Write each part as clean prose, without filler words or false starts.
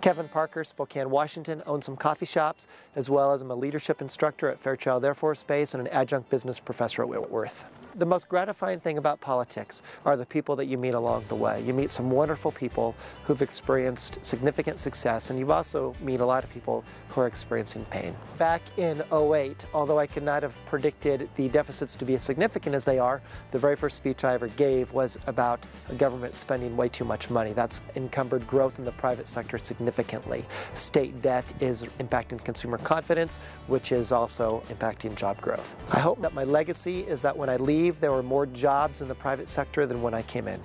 Kevin Parker, Spokane, Washington, owns some coffee shops, as well as I'm a leadership instructor at Fairchild Air Force Base and an adjunct business professor at Whitworth. The most gratifying thing about politics are the people that you meet along the way. You meet some wonderful people who've experienced significant success, and you also meet a lot of people who are experiencing pain. Back in '08, although I could not have predicted the deficits to be as significant as they are, the very first speech I ever gave was about a government spending way too much money. That's encumbered growth in the private sector significantly. State debt is impacting consumer confidence, which is also impacting job growth. I hope that my legacy is that when I leave, there were more jobs in the private sector than when I came in.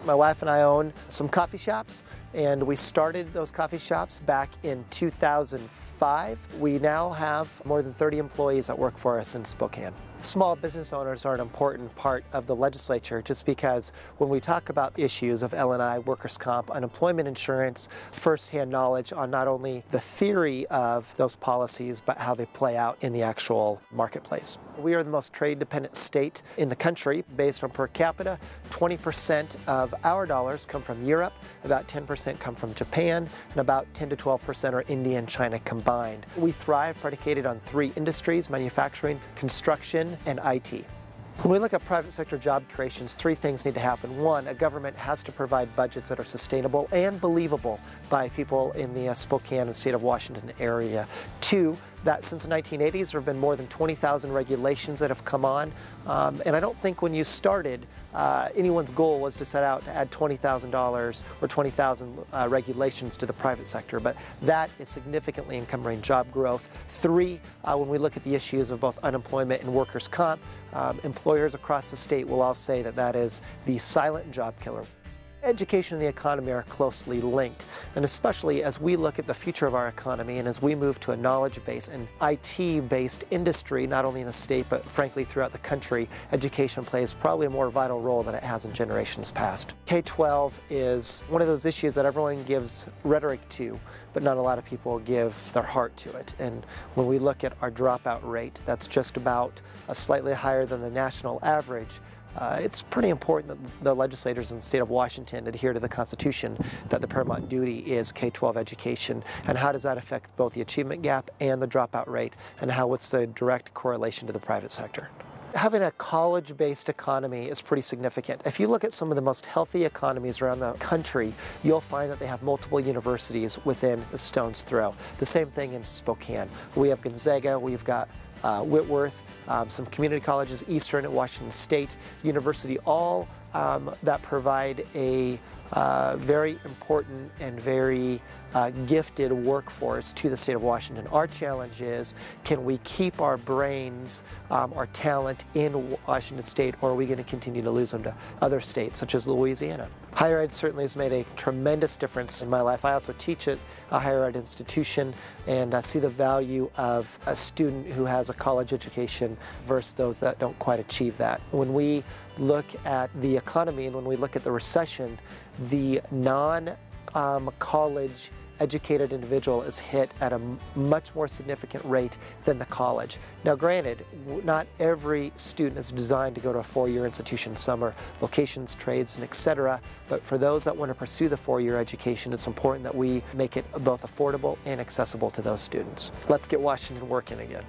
My wife and I own some coffee shops, and we started those coffee shops back in 2005. We now have more than 30 employees that work for us in Spokane. Small business owners are an important part of the legislature just because when we talk about issues of L&I, workers' comp, unemployment insurance, firsthand knowledge on not only the theory of those policies but how they play out in the actual marketplace. We are the most trade-dependent state in the country based on per capita. 20% of our dollars come from Europe, about 10% come from Japan, and about 10 to 12% are India and China combined. We thrive predicated on three industries: manufacturing, construction, and IT. When we look at private sector job creations, three things need to happen. One, a government has to provide budgets that are sustainable and believable by people in the Spokane and state of Washington area. Two, that since the 1980s there have been more than 20,000 regulations that have come on, and I don't think when you started anyone's goal was to set out to add $20,000 or 20,000 regulations to the private sector, but that is significantly encumbering job growth. Three, when we look at the issues of both unemployment and workers' comp, employers across the state will all say that that is the silent job killer. Education and the economy are closely linked, and especially as we look at the future of our economy and as we move to a knowledge-based and IT-based industry, not only in the state but frankly throughout the country, education plays probably a more vital role than it has in generations past. K-12 is one of those issues that everyone gives rhetoric to, but not a lot of people give their heart to it. And when we look at our dropout rate, that's just about slightly higher than the national average. It's pretty important that the legislators in the state of Washington adhere to the Constitution that the paramount duty is K-12 education. And how does that affect both the achievement gap and the dropout rate, and what's the direct correlation to the private sector? Having a college-based economy is pretty significant. If you look at some of the most healthy economies around the country, you'll find that they have multiple universities within a stone's throw. The same thing in Spokane. We have Gonzaga, we've got Whitworth, some community colleges, Eastern at Washington State University, all that provide a very important and very gifted workforce to the state of Washington. Our challenge is, can we keep our brains, our talent in Washington State, or are we going to continue to lose them to other states such as Louisiana? Higher ed certainly has made a tremendous difference in my life. I also teach at a higher ed institution, and I see the value of a student who has a college education versus those that don't quite achieve that. When we look at the economy and when we look at the recession, the non-college educated individual is hit at a much more significant rate than the college. Now granted, not every student is designed to go to a four-year institution. Some are vocations, trades, and etc. But for those that want to pursue the four-year education, it's important that we make it both affordable and accessible to those students. Let's get Washington working again.